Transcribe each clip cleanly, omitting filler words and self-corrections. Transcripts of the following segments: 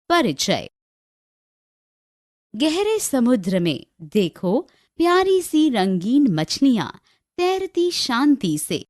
परिचय। गहरे समुद्र में देखो प्यारी सी रंगीन मछलियां तैरती शांति से।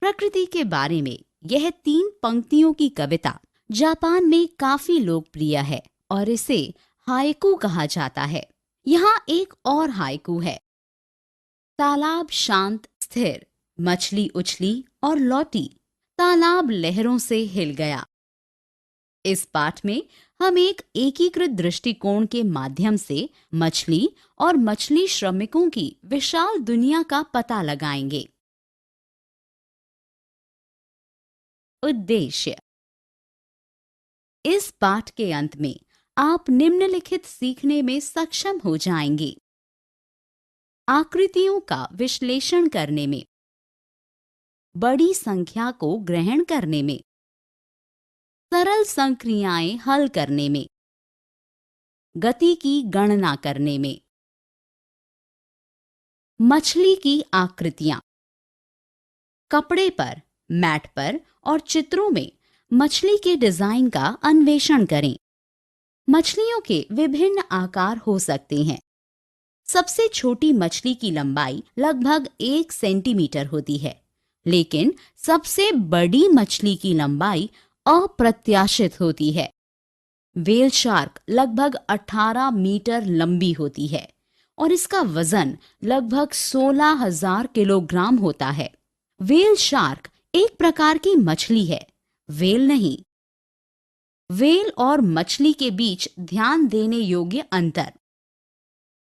प्रकृति के बारे में यह 3 पंक्तियों की कविता जापान में काफी लोकप्रिय है और इसे हाइकू कहा जाता है। यहाँ एक और हाइकू है। तालाब शांत स्थिर, मछली उछली और लौटी, तालाब लहरों से हिल गया। इस पाठ में हम एक एकीकृत दृष्टिकोण के माध्यम से मछली और मछली श्रमिकों की विशाल दुनिया का पता लगाएंगे। उद्देश्य। इस पाठ के अंत में आप निम्नलिखित सीखने में सक्षम हो जाएंगे। आकृतियों का विश्लेषण करने में, बड़ी संख्या को ग्रहण करने में, सरल संक्रियाएं हल करने में, गति की गणना करने में। मछली की आकृतियां। कपड़े पर, मैट पर और चित्रों में मछली के डिजाइन का अन्वेषण करें। मछलियों के विभिन्न आकार हो सकते हैं। सबसे छोटी मछली की लंबाई लगभग 1 सेंटीमीटर होती है, लेकिन सबसे बड़ी मछली की लंबाई अप्रत्याशित होती है। व्हेल शार्क लगभग 18 मीटर लंबी होती है और इसका वजन लगभग 16,000 किलोग्राम होता है। व्हेल शार्क एक प्रकार की मछली है, व्हेल नहीं। व्हेल और मछली के बीच ध्यान देने योग्य अंतर।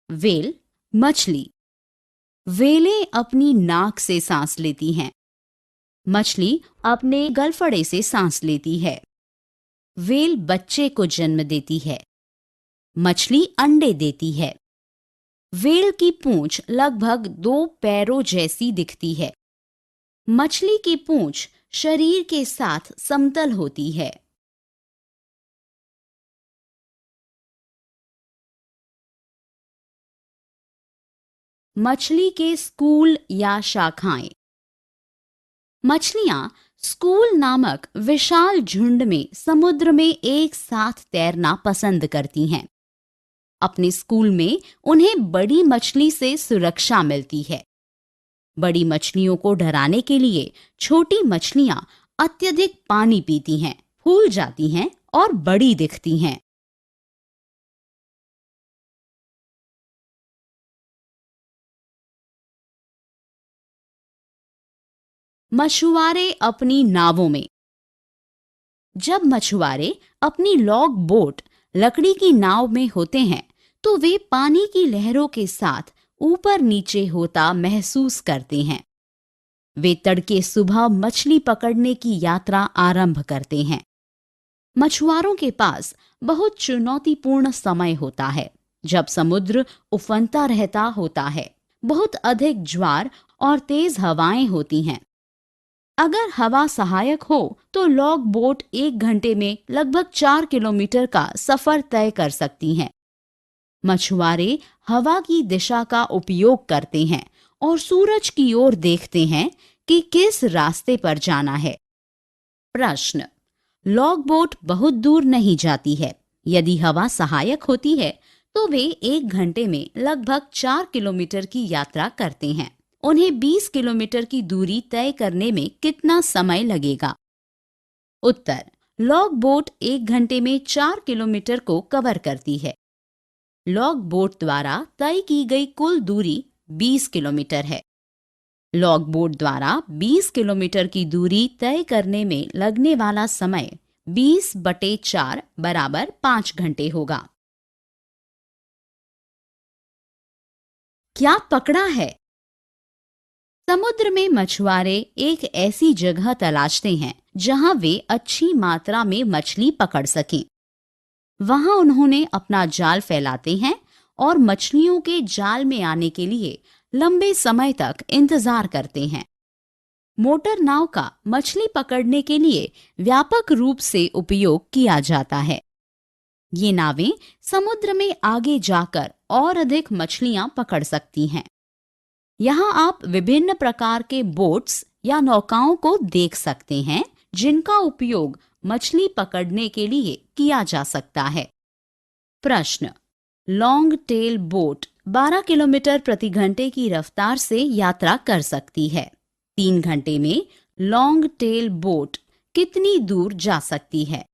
व्हेल मछली। व्हेलें अपनी नाक से सांस लेती हैं। मछली अपने गलफड़े से सांस लेती है। व्हेल बच्चे को जन्म देती है। मछली अंडे देती है। व्हेल की पूंछ लगभग 2 पैरों जैसी दिखती है। मछली की पूंछ शरीर के साथ समतल होती है। मछली के स्कूल या शाखाएं। मछलियां स्कूल नामक विशाल झुंड में समुद्र में एक साथ तैरना पसंद करती हैं। अपने स्कूल में उन्हें बड़ी मछली से सुरक्षा मिलती है। बड़ी मछलियों को डराने के लिए छोटी मछलियां अत्यधिक पानी पीती हैं, फूल जाती हैं और बड़ी दिखती हैं। मछुआरे अपनी नावों में। जब मछुआरे अपनी लॉग बोट लकड़ी की नाव में होते हैं तो वे पानी की लहरों के साथ ऊपर नीचे होता महसूस करते हैं। वे तड़के सुबह मछली पकड़ने की यात्रा आरंभ करते हैं। मछुआरों के पास बहुत चुनौतीपूर्ण समय होता है जब समुद्र उफनता रहता होता है। बहुत अधिक ज्वार और तेज हवाएं होती हैं। अगर हवा सहायक हो तो लॉग बोट 1 घंटे में लगभग 4 किलोमीटर का सफर तय कर सकती हैं। मछुआरे हवा की दिशा का उपयोग करते हैं और सूरज की ओर देखते हैं कि किस रास्ते पर जाना है। प्रश्न। लॉग बोट बहुत दूर नहीं जाती है। यदि हवा सहायक होती है तो वे 1 घंटे में लगभग 4 किलोमीटर की यात्रा करते हैं। उन्हें 20 किलोमीटर की दूरी तय करने में कितना समय लगेगा? उत्तर। लॉग बोट 1 घंटे में 4 किलोमीटर को कवर करती है। लॉग बोट द्वारा तय की गई कुल दूरी 20 किलोमीटर है। लॉग बोट द्वारा 20 किलोमीटर की दूरी तय करने में लगने वाला समय 20/4 बराबर 5 घंटे होगा। क्या पकड़ा है? समुद्र में मछुआरे एक ऐसी जगह तलाशते हैं जहां वे अच्छी मात्रा में मछली पकड़ सकें। वहां उन्होंने अपना जाल फैलाते हैं और मछलियों के जाल में आने के लिए लंबे समय तक इंतजार करते हैं। मोटर नाव का मछली पकड़ने के लिए व्यापक रूप से उपयोग किया जाता है। ये नावें समुद्र में आगे जाकर और अधिक मछलियां पकड़ सकती हैं। यहाँ आप विभिन्न प्रकार के बोट्स या नौकाओं को देख सकते हैं जिनका उपयोग मछली पकड़ने के लिए किया जा सकता है? प्रश्न। लॉन्ग टेल बोट 12 किलोमीटर प्रति घंटे की रफ्तार से यात्रा कर सकती है। 3 घंटे में लॉन्ग टेल बोट कितनी दूर जा सकती है?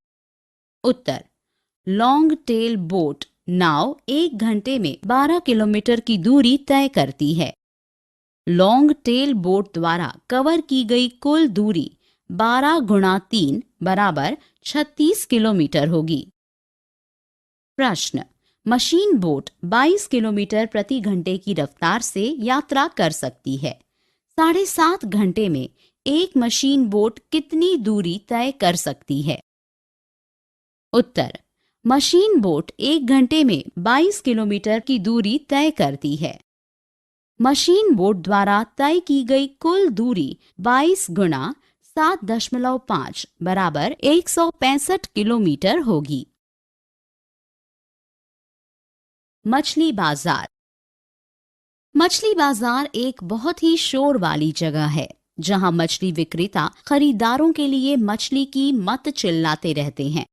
उत्तर। लॉन्ग टेल बोट नाव 1 घंटे में 12 किलोमीटर की दूरी तय करती है। लॉन्ग टेल बोट द्वारा कवर की गई कुल दूरी 12 गुणा 3 बराबर 36 किलोमीटर होगी। प्रश्न। मशीन बोट 22 किलोमीटर प्रति घंटे की रफ्तार से यात्रा कर सकती है। 7.5 घंटे में एक मशीन बोट कितनी दूरी तय कर सकती है? उत्तर। मशीन बोट 1 घंटे में 22 किलोमीटर की दूरी तय करती है। मशीन बोट द्वारा तय की गई कुल दूरी 22 गुणा 7.5 बराबर 165 किलोमीटर होगी। मछली बाजार। मछली बाजार एक बहुत ही शोर वाली जगह है जहां मछली विक्रेता खरीदारों के लिए मछली की मत चिल्लाते रहते हैं।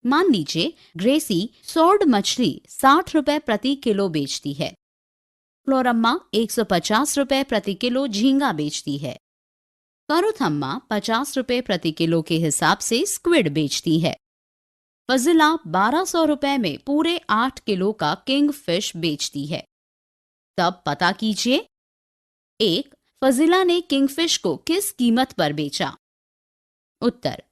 मान लीजिए ग्रेसी सॉर्ड मछली 60 रुपए प्रति किलो बेचती है। फ्लोरम्मा 150 रुपए प्रति किलो झींगा बेचती है। करुथम्मा 50 रुपए प्रति किलो के हिसाब से स्क्विड बेचती है। फजिला 1200 रुपए में पूरे 8 किलो का किंग फिश बेचती है। तब पता कीजिए, 1. फजिला ने किंगफिश को किस कीमत पर बेचा? उत्तर।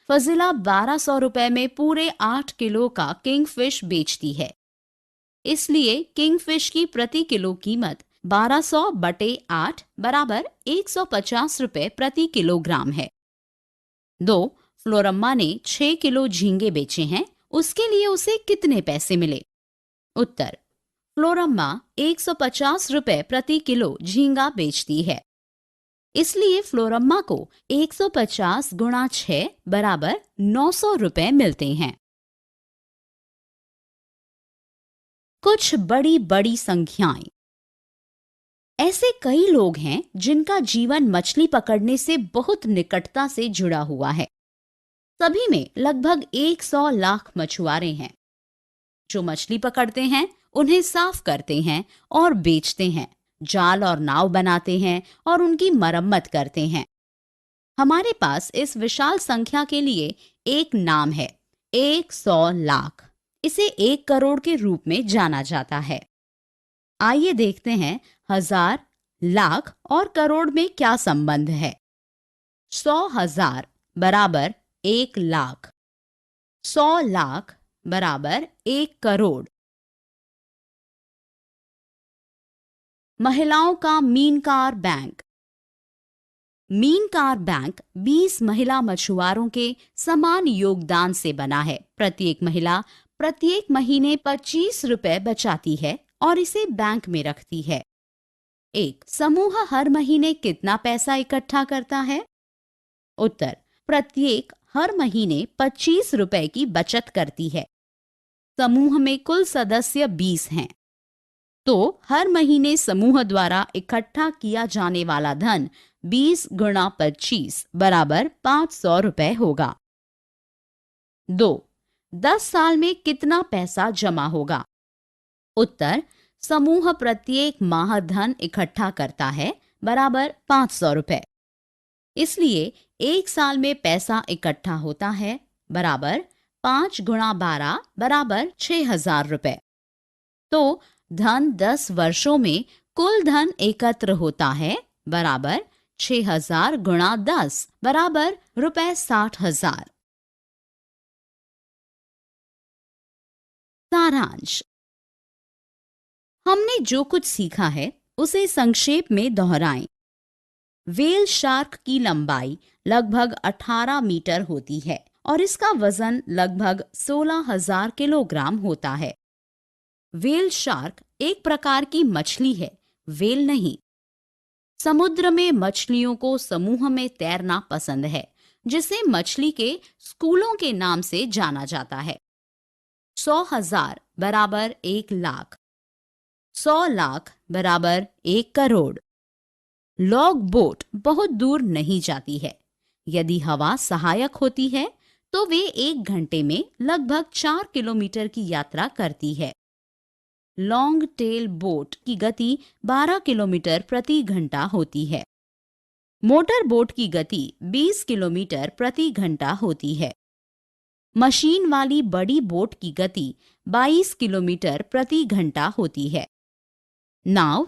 फजिला 1200 रुपए में पूरे 8 किलो का किंगफिश बेचती है, इसलिए किंगफिश की प्रति किलो कीमत 1200/8 बराबर 150 रुपए प्रति किलोग्राम है। 2. फ्लोरम्मा ने 6 किलो झींगे बेचे हैं, उसके लिए उसे कितने पैसे मिले? उत्तर। फ्लोरम्मा 150 रुपए प्रति किलो झींगा बेचती है, इसलिए फ्लोरम्मा को 150 गुणा 6 बराबर 900 रुपए मिलते हैं। कुछ बड़ी बड़ी संख्याएं। ऐसे कई लोग हैं जिनका जीवन मछली पकड़ने से बहुत निकटता से जुड़ा हुआ है। सभी में लगभग 100 लाख मछुआरे हैं जो मछली पकड़ते हैं, उन्हें साफ करते हैं और बेचते हैं, जाल और नाव बनाते हैं और उनकी मरम्मत करते हैं। हमारे पास इस विशाल संख्या के लिए एक नाम है, 100 लाख। इसे 1 करोड़ के रूप में जाना जाता है। आइए देखते हैं हजार, लाख और करोड़ में क्या संबंध है। 100,000 बराबर 1 लाख, 100 लाख बराबर 1 करोड़। महिलाओं का मीनकार बैंक। मीनकार बैंक 20 महिला मछुआरों के समान योगदान से बना है। प्रत्येक महिला प्रत्येक महीने 25 रुपए बचाती है और इसे बैंक में रखती है। एक समूह हर महीने कितना पैसा इकट्ठा करता है? उत्तर। प्रत्येक हर महीने 25 रुपए की बचत करती है। समूह में कुल सदस्य 20 हैं, तो हर महीने समूह द्वारा इकट्ठा किया जाने वाला धन 20 गुणा 25 बराबर 500 रुपए होगा। 2. 10 साल में कितना पैसा जमा होगा? उत्तर। समूह प्रत्येक माह धन इकट्ठा करता है बराबर 500 रुपए, इसलिए 1 साल में पैसा इकट्ठा होता है बराबर 5 गुणा 12 बराबर 6,000 रुपए। तो धन 10 वर्षों में कुल धन एकत्र होता है बराबर 6,000 गुणा 10 बराबर रुपए 60,000। सारांश। हमने जो कुछ सीखा है उसे संक्षेप में दोहराएं। व्हेल शार्क की लंबाई लगभग 18 मीटर होती है और इसका वजन लगभग 16,000 किलोग्राम होता है। व्हेल शार्क एक प्रकार की मछली है, व्हेल नहीं। समुद्र में मछलियों को समूह में तैरना पसंद है, जिसे मछली के स्कूलों के नाम से जाना जाता है। 100,000 बराबर 1 लाख, 100 लाख बराबर 1 करोड़। लॉग बोट बहुत दूर नहीं जाती है, यदि हवा सहायक होती है तो वे 1 घंटे में लगभग 4 किलोमीटर की यात्रा करती है। लॉन्ग टेल बोट की गति 12 किलोमीटर प्रति घंटा होती है। मोटर बोट की गति 20 किलोमीटर प्रति घंटा होती है। मशीन वाली बड़ी बोट की गति 22 किलोमीटर प्रति घंटा होती है। नाव